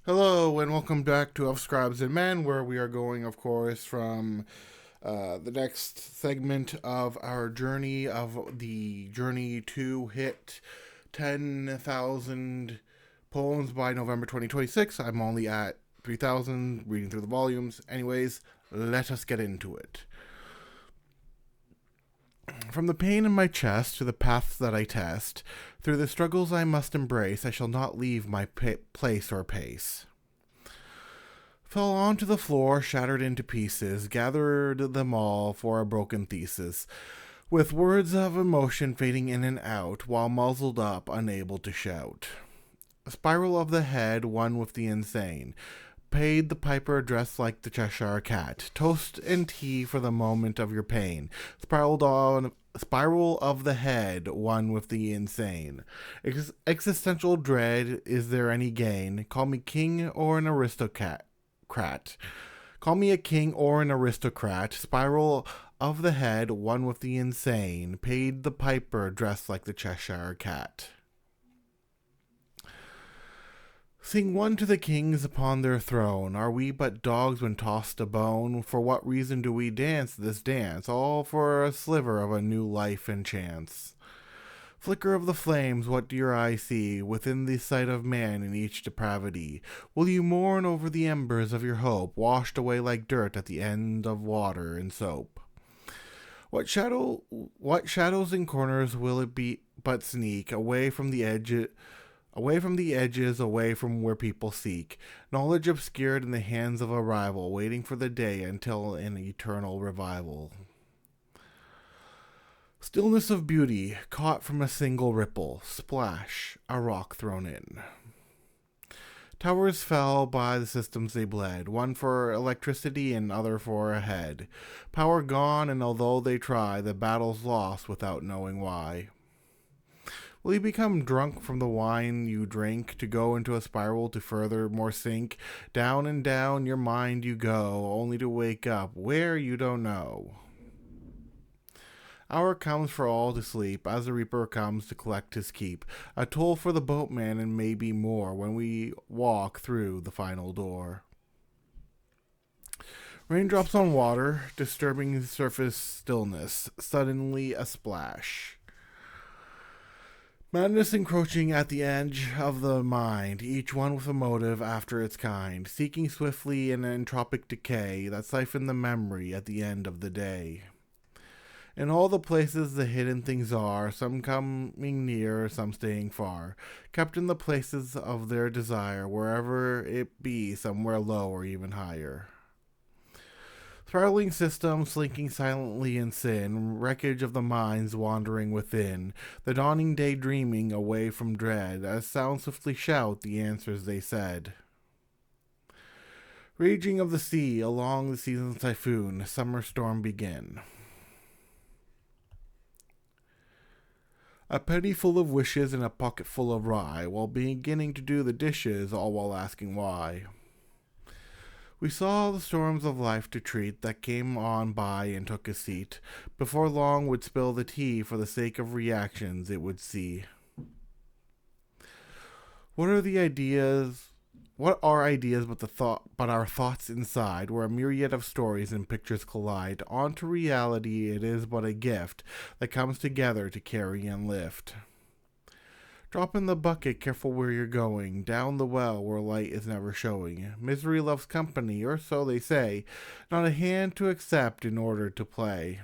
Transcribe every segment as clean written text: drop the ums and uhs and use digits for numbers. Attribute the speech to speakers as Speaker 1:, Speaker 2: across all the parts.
Speaker 1: Hello and welcome back to Scribes and Men, where we are going, of course, from the next segment of our journey to hit 10,000 poems by November 2026. I'm only at 3,000, reading through the volumes. Anyways, let us get into it. From the pain in my chest to the paths that I test, through the struggles I must embrace, I shall not leave my place or pace. Fell onto the floor, shattered into pieces, gathered them all for a broken thesis, with words of emotion fading in and out, while muzzled up, unable to shout. A spiral of the head, one with the insane. Paid the piper dressed like the Cheshire cat. Toast and tea for the moment of your pain. Spiral of the head, one with the insane. Existential dread, is there any gain? Call me king or an aristocrat. Call me a king or an aristocrat. Spiral of the head, one with the insane. Paid the piper dressed like the Cheshire cat. Sing one to the kings upon their throne. Are we but dogs when tossed a bone? For what reason do we dance this dance? All for a sliver of a new life and chance. Flicker of the flames, what do your eyes see within the sight of man in each depravity? Will you mourn over the embers of your hope, washed away like dirt at the end of water and soap? What shadows and corners will it be but sneak away from the edges, away from where people seek. Knowledge obscured in the hands of a rival, waiting for the day until an eternal revival. Stillness of beauty, caught from a single ripple. Splash, a rock thrown in. Towers fell by the systems they bled, one for electricity and other for a head. Power gone, and although they try, the battle's lost without knowing why. Will you become drunk from the wine you drink, to go into a spiral to further more sink? Down and down your mind you go, only to wake up where you don't know. Hour comes for all to sleep, as the reaper comes to collect his keep. A toll for the boatman and maybe more, when we walk through the final door. Raindrops on water, disturbing the surface stillness. Suddenly a splash. Madness encroaching at the edge of the mind, each one with a motive after its kind, seeking swiftly an entropic decay that siphon the memory at the end of the day. In all the places the hidden things are, some coming near, some staying far, kept in the places of their desire, wherever it be, somewhere low or even higher. Spiraling systems slinking silently in sin, wreckage of the minds wandering within, the dawning day dreaming away from dread, as sounds swiftly shout the answers they said. Raging of the sea, along the season's typhoon, summer storm begin. A penny full of wishes and a pocket full of rye, while beginning to do the dishes, all while asking why. We saw the storms of life to treat that came on by and took a seat. Before long would spill the tea for the sake of reactions it would see. What are ideas but our thoughts inside, where a myriad of stories and pictures collide? Onto reality it is but a gift that comes together to carry and lift. Drop in the bucket, careful where you're going, down the well where light is never showing. Misery loves company, or so they say, not a hand to accept in order to play.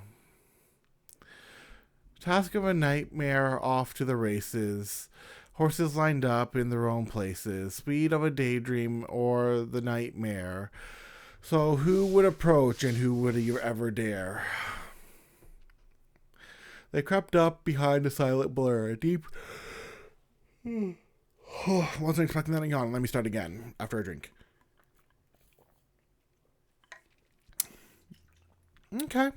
Speaker 1: Task of a nightmare, off to the races. Horses lined up in their own places. Speed of a daydream or the nightmare. So who would approach and who would you ever dare? They crept up behind a silent blur. A deep... wasn't expecting that to yawn. Let me start again after a drink. Okay.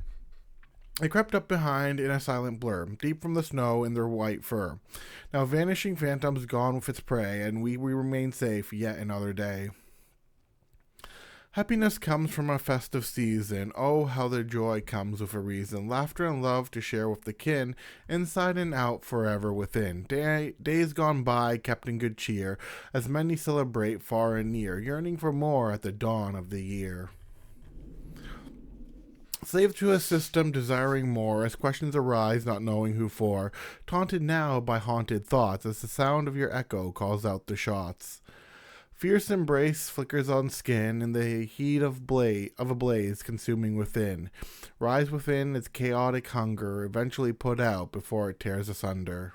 Speaker 1: They crept up behind in a silent blur, deep from the snow in their white fur. Now vanishing phantoms gone with its prey, and we remain safe yet another day. Happiness comes from a festive season. Oh, how the joy comes with a reason. Laughter and love to share with the kin, inside and out, forever within. Days gone by, kept in good cheer, as many celebrate far and near, yearning for more at the dawn of the year. Slave to a system, desiring more, as questions arise, not knowing who for. Taunted now by haunted thoughts, as the sound of your echo calls out the shots. Fierce embrace flickers on skin in the heat of a blaze consuming within. Rise within its chaotic hunger, eventually put out before it tears asunder.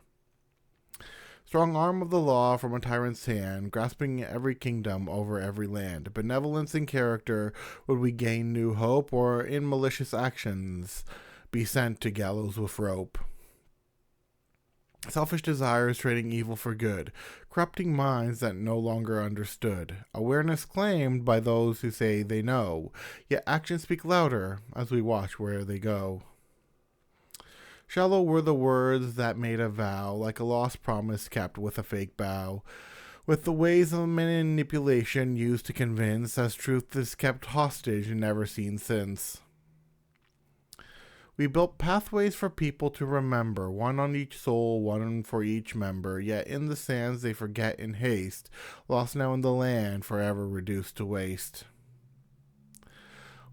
Speaker 1: Strong arm of the law from a tyrant's hand, grasping every kingdom over every land. Benevolence in character, would we gain new hope, or in malicious actions be sent to gallows with rope? Selfish desires trading evil for good, corrupting minds that no longer understood. Awareness claimed by those who say they know, yet actions speak louder as we watch where they go. Shallow were the words that made a vow, like a lost promise kept with a fake bow. With the ways of manipulation used to convince, as truth is kept hostage and never seen since. We built pathways for people to remember, one on each soul, one for each member, yet in the sands they forget in haste, lost now in the land, forever reduced to waste.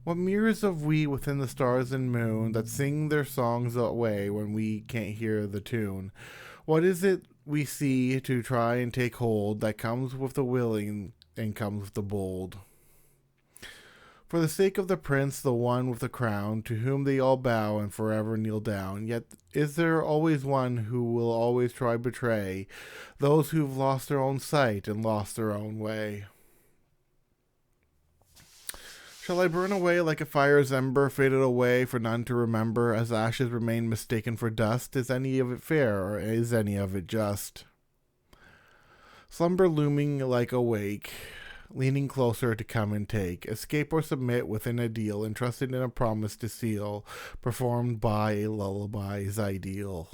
Speaker 1: What mirrors of we within the stars and moon that sing their songs away when we can't hear the tune? What is it we see to try and take hold that comes with the willing and comes with the bold? For the sake of the prince, the one with the crown, to whom they all bow and forever kneel down, yet is there always one who will always try betray those who've lost their own sight and lost their own way. Shall I burn away like a fire's ember, faded away for none to remember, as ashes remain mistaken for dust? Is any of it fair, or is any of it just? Slumber looming like a wake, leaning closer to come and take, escape or submit within a deal, entrusted in a promise to seal, performed by a lullaby's ideal.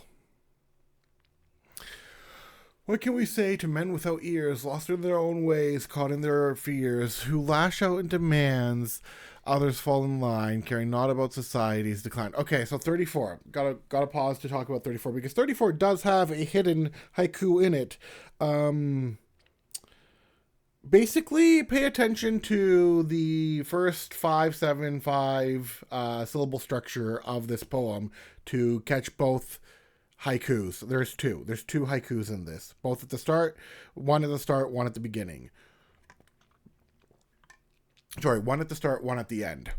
Speaker 1: What can we say to men without ears, lost in their own ways, caught in their fears, who lash out in demands, others fall in line, caring not about society's decline? Okay, so 34. Gotta pause to talk about 34, because 34 does have a hidden haiku in it. Basically, pay attention to the first 5-7-5 syllable structure of this poem to catch both haikus. There's two haikus in this, both at the start, one at the start, one at the beginning. Sorry, one at the start, one at the end.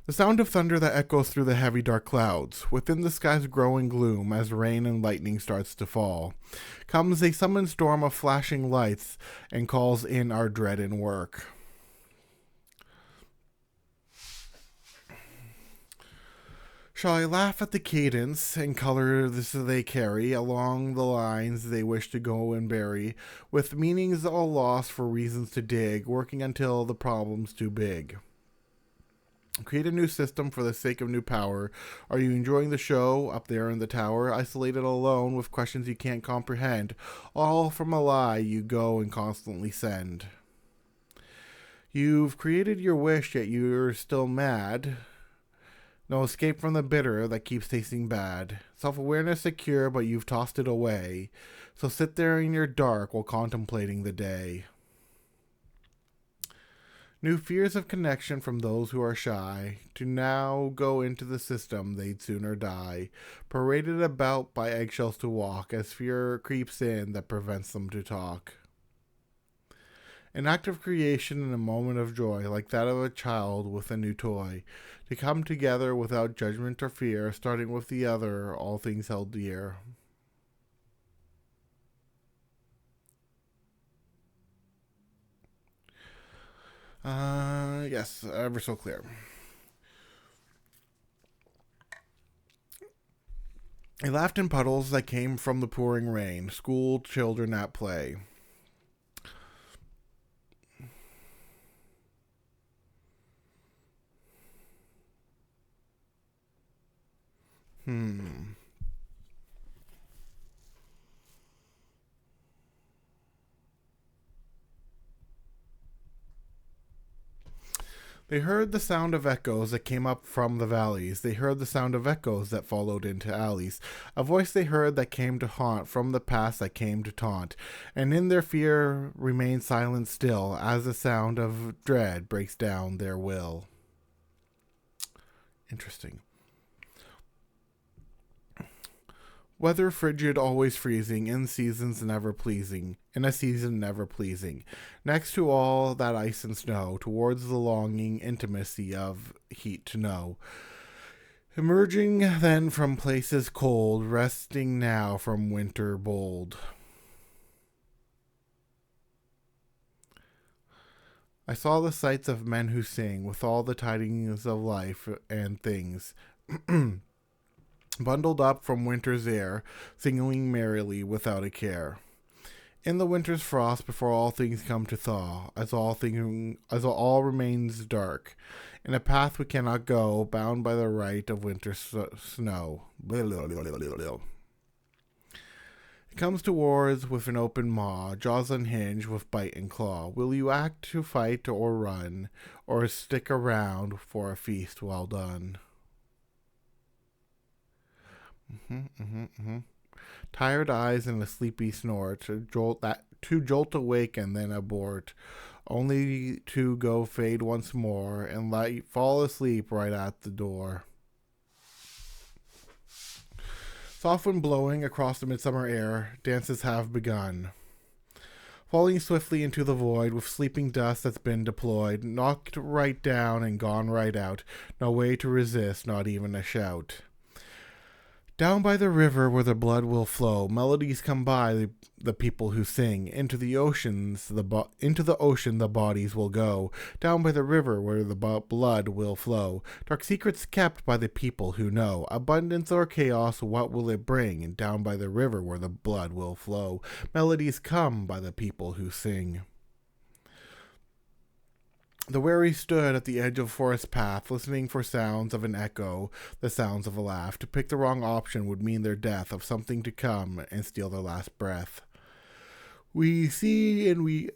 Speaker 1: The sound of thunder that echoes through the heavy dark clouds, within the sky's growing gloom as rain and lightning starts to fall, comes a summoned storm of flashing lights and calls in our dread and work. Shall I laugh at the cadence and color this they carry along the lines they wish to go and bury, with meanings all lost for reasons to dig, working until the problem's too big? Create a new system for the sake of new power. Are you enjoying the show up there in the tower, isolated alone with questions you can't comprehend, all from a lie you go and constantly send? You've created your wish, yet you're still mad. No escape from the bitter that keeps tasting bad. Self-awareness secure, but you've tossed it away. So sit there in your dark while contemplating the day. New fears of connection from those who are shy. To now go into the system, they'd sooner die. Paraded about by eggshells to walk, as fear creeps in that prevents them to talk. An act of creation and a moment of joy, like that of a child with a new toy, to come together without judgment or fear, starting with the other, all things held dear. Yes, ever so clear. I laughed in puddles that came from the pouring rain, school children at play. They heard the sound of echoes that came up from the valleys. They heard the sound of echoes that followed into alleys. A voice they heard that came to haunt from the past that came to taunt. And in their fear remained silent still as the sound of dread breaks down their will. Interesting. Weather frigid, always freezing, in seasons never pleasing, in a season never pleasing. Next to all that ice and snow, towards the longing intimacy of heat to know. Emerging then from places cold, resting now from winter bold. I saw the sights of men who sing, with all the tidings of life and things. Bundled up from winter's air, singing merrily without a care. In the winter's frost, before all things come to thaw, as all remains dark, in a path we cannot go, bound by the right of winter snow. It comes towards with an open maw, jaws unhinged with bite and claw. Will you act to fight or run, or stick around for a feast well done? Tired eyes and a sleepy snort, to jolt awake and then abort, only to go fade once more and fall asleep right at the door. Soft wind blowing across the midsummer air, dances have begun. Falling swiftly into the void with sleeping dust that's been deployed, knocked right down and gone right out, no way to resist, not even a shout. Down by the river where the blood will flow, melodies come by the people who sing. Into the ocean the bodies will go. Down by the river where the blood will flow. Dark secrets kept by the people who know. Abundance or chaos, what will it bring? And down by the river where the blood will flow, melodies come by the people who sing. The wary stood at the edge of a forest path, listening for sounds of an echo, the sounds of a laugh. To pick the wrong option would mean their death, of something to come, and steal their last breath. We see and we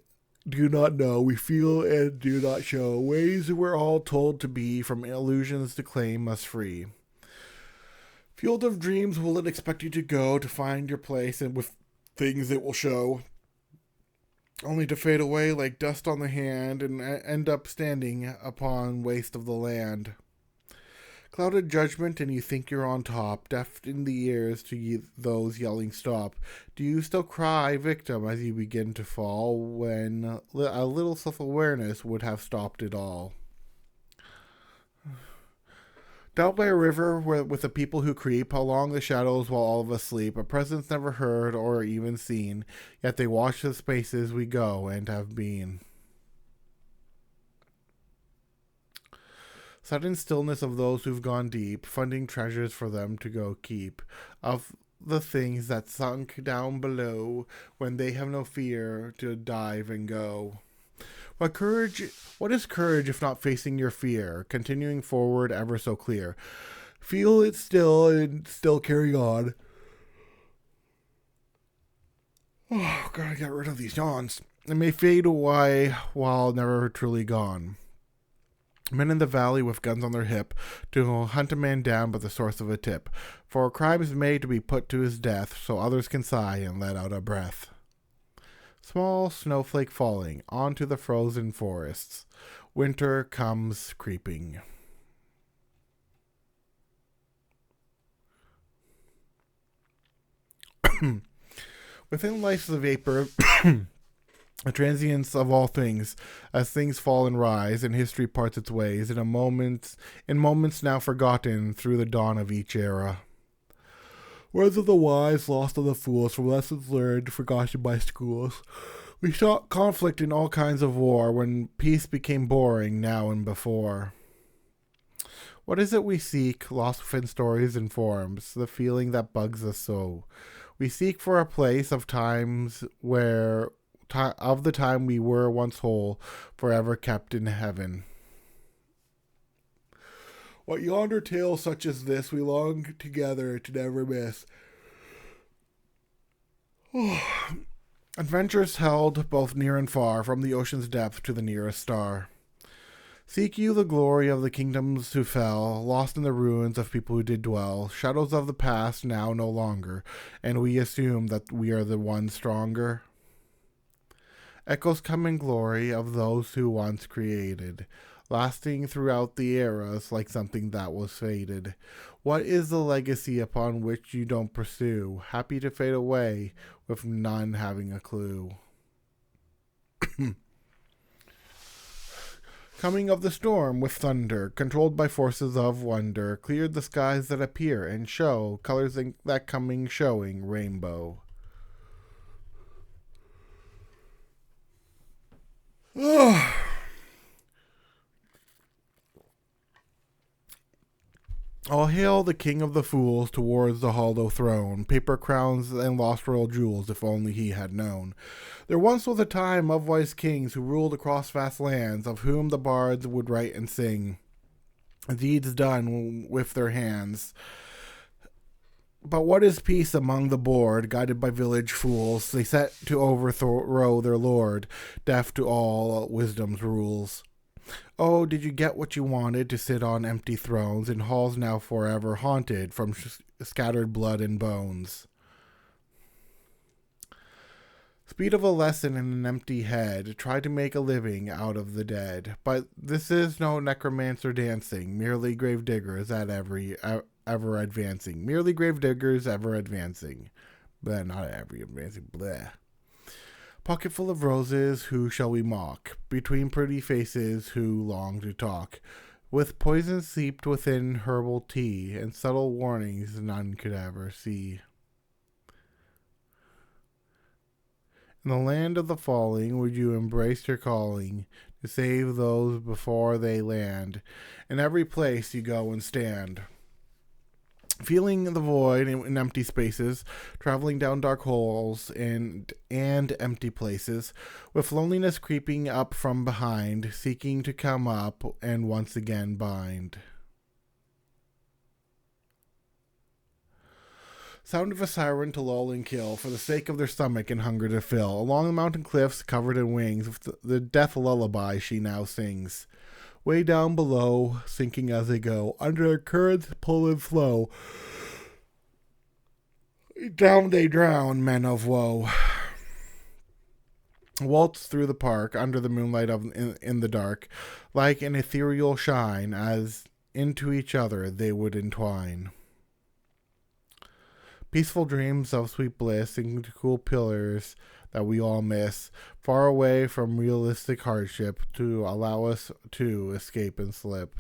Speaker 1: do not know, we feel and do not show, ways we're all told to be, from illusions to claim us free. Field of dreams, will it expect you to go, to find your place, and with things it will show, only to fade away like dust on the hand and end up standing upon waste of the land. Clouded judgment and you think you're on top, deaf in the ears to those yelling stop. Do you still cry victim as you begin to fall when a little self-awareness would have stopped it all? Down by a river with the people who creep along the shadows while all of us sleep, a presence never heard or even seen, yet they watch the spaces we go and have been. Sudden stillness of those who've gone deep, funding treasures for them to go keep, of the things that sunk down below when they have no fear to dive and go. What is courage if not facing your fear, continuing forward ever so clear? Feel it still and still carry on. Oh, gotta get rid of these yawns. It may fade away while never truly gone. Men in the valley with guns on their hip to hunt a man down by the source of a tip. For a crime is made to be put to his death, so others can sigh and let out a breath. Small snowflake falling onto the frozen forests. Winter comes creeping. Within life's the vapor, a transience of all things, as things fall and rise, and history parts its ways, in moments now forgotten through the dawn of each era. Words of the wise, lost of the fools, from lessons learned, forgotten by schools. We saw conflict in all kinds of war, when peace became boring now and before. What is it we seek, lost within stories and forms, the feeling that bugs us so? We seek for a place of times of the time we were once whole, forever kept in heaven. What yonder tale such as this we long together to never miss. Adventures held both near and far, from the ocean's depth to the nearest star. Seek you the glory of the kingdoms who fell, lost in the ruins of people who did dwell, shadows of the past now no longer, and we assume that we are the ones stronger? Echoes come in glory of those who once created, lasting throughout the eras like something that was faded. What is the legacy upon which you don't pursue, happy to fade away with none having a clue? Coming of the storm with thunder, controlled by forces of wonder, cleared the skies that appear and show colors that coming showing rainbow. All hail the king of the fools towards the hollow throne, paper crowns and lost royal jewels, if only he had known. There once was a time of wise kings who ruled across vast lands, of whom the bards would write and sing, deeds done with their hands. But what is peace among the bored, guided by village fools? They set to overthrow their lord, deaf to all wisdom's rules. Oh, did you get what you wanted, to sit on empty thrones in halls now forever haunted from scattered blood and bones? Speed of a lesson in an empty head, try to make a living out of the dead. But this is no necromancer dancing, merely grave diggers at ever advancing. Merely grave diggers ever advancing. Bleh, not every advancing, bleh. Pocket full of roses, who shall we mock? Between pretty faces, who long to talk? With poison seeped within herbal tea, and subtle warnings none could ever see. In the land of the falling, would you embrace your calling to save those before they land? In every place you go and stand, feeling the void in empty spaces, traveling down dark holes and empty places, with loneliness creeping up from behind, seeking to come up and once again bind. Sound of a siren to lull and kill, for the sake of their stomach and hunger to fill. Along the mountain cliffs covered in wings, with the death lullaby she now sings. Way down below, sinking as they go, under a current's pull and flow. Down they drown, men of woe. Waltz through the park, under the moonlight in the dark, like an ethereal shine, as into each other they would entwine. Peaceful dreams of sweet bliss and cool pillars that we all miss, far away from realistic hardship, to allow us to escape and slip.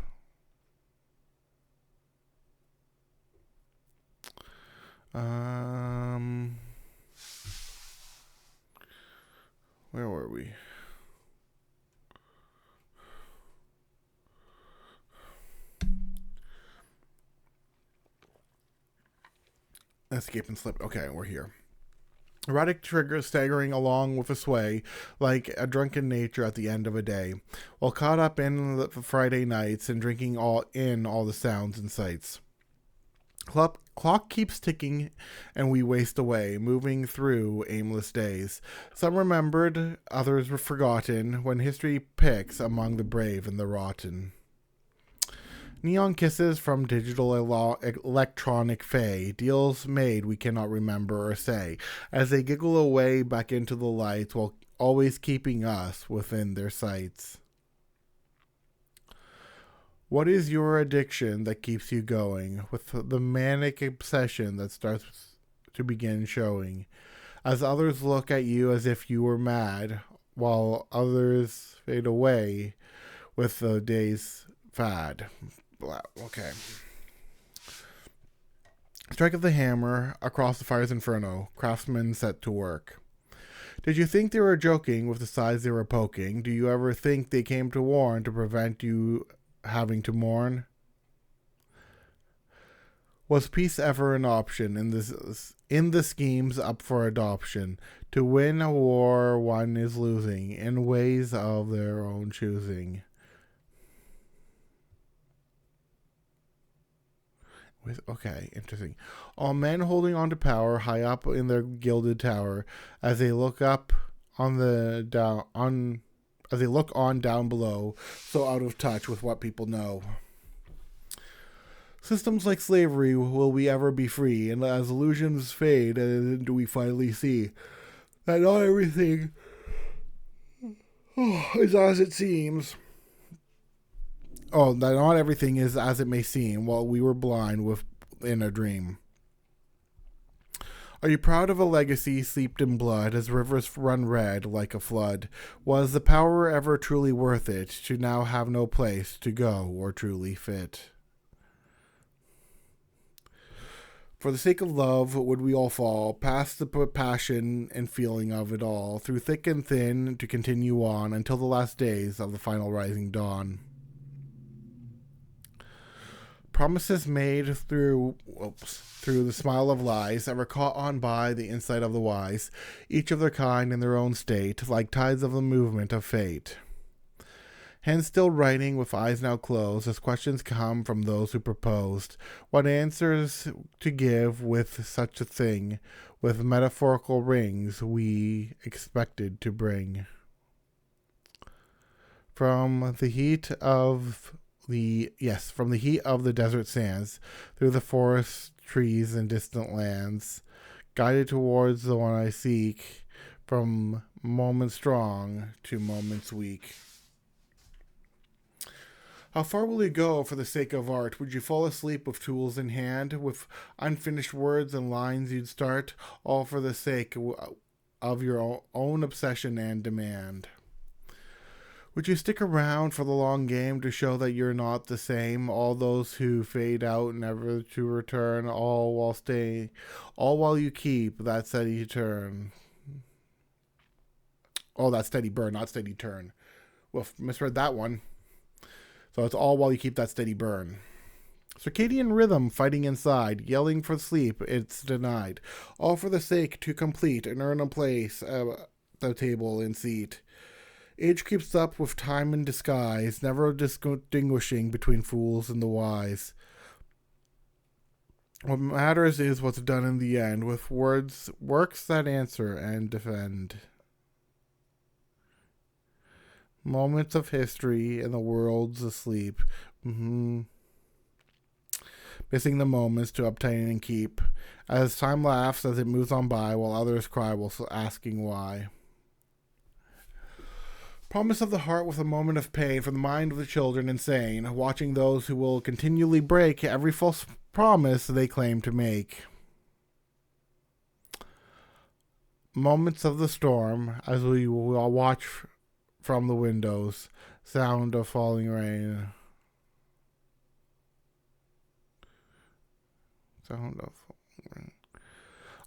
Speaker 1: Where were we? Escape and slip. Okay, we're here. Erratic triggers staggering along with a sway, like a drunken nature at the end of a day, while caught up in the Friday nights and drinking all the sounds and sights. Clock keeps ticking, and we waste away, moving through aimless days. Some remembered, others were forgotten, when history picks among the brave and the rotten. Neon kisses from digital electronic fey, deals made we cannot remember or say, as they giggle away back into the lights while always keeping us within their sights. What is your addiction that keeps you going, with the manic obsession that starts to begin showing, as others look at you as if you were mad, while others fade away with the day's fad? Okay. Strike of the hammer across the fire's inferno, craftsmen set to work. Did you think they were joking with the size they were poking? Do you ever think they came to warn to prevent you having to mourn? Was peace ever an option in the schemes up for adoption? To win a war one is losing in ways of their own choosing. Okay, interesting. All men holding on to power high up in their gilded tower, as they look up on the as they look on down below, so out of touch with what people know. Systems like slavery, will we ever be free? And as illusions fade, do we finally see that not everything is as it seems? Oh, that not everything is as it may seem, while we were blind in a dream. Are you proud of a legacy steeped in blood, as rivers run red like a flood? Was the power ever truly worth it, to now have no place to go or truly fit? For the sake of love, would we all fall, past the passion and feeling of it all, through thick and thin, to continue on, until the last days of the final rising dawn? Promises made through the smile of lies, ever caught on by the insight of the wise, each of their kind in their own state, like tides of the movement of fate. Hands still writing, with eyes now closed, as questions come from those who proposed what answers to give with such a thing, with metaphorical rings we expected to bring. From the heat of the desert sands, through the forest trees and distant lands, guided towards the one I seek, from moments strong to moments weak. How far will you go for the sake of art? Would you fall asleep with tools in hand, with unfinished words and lines you'd start, all for the sake of your own obsession and demand? Would you stick around for the long game to show that you're not the same? All those who fade out never to return, all while you keep that steady turn. Oh, that steady burn, not steady turn. Well, misread that one. So it's all while you keep that steady burn. Circadian rhythm fighting inside, yelling for sleep, it's denied. All for the sake to complete and earn a place at the table and seat. Age creeps up with time in disguise, never distinguishing between fools and the wise. What matters is what's done in the end, with works that answer and defend. Moments of history and the world's asleep. Missing the moments to obtain and keep. As time laughs as it moves on by, while others cry while asking why. Promise of the heart with a moment of pain for the mind of the children insane, watching those who will continually break every false promise they claim to make. Moments of the storm as we will watch from the windows, sound of falling rain.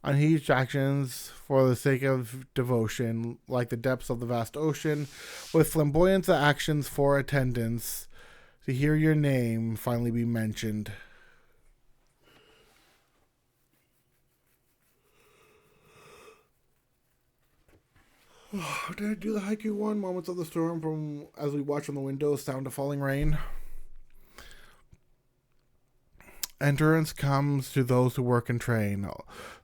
Speaker 1: Unhinged actions for the sake of devotion, like the depths of the vast ocean, with flamboyant actions for attendance, to hear your name finally be mentioned. Did I do the haiku one? Moments of the storm from as we watch from the windows, sound of falling rain. Endurance comes to those who work and train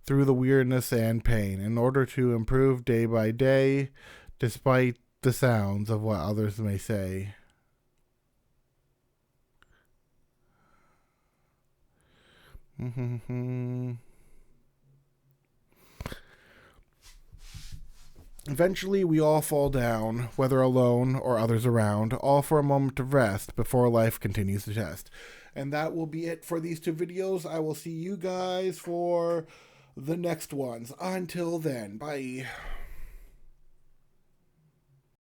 Speaker 1: through the weirdness and pain in order to improve day by day, despite the sounds of what others may say. Eventually, we all fall down, whether alone or others around, all for a moment of rest before life continues to test. And that will be it for these two videos. I will see you guys for the next ones. Until then, bye.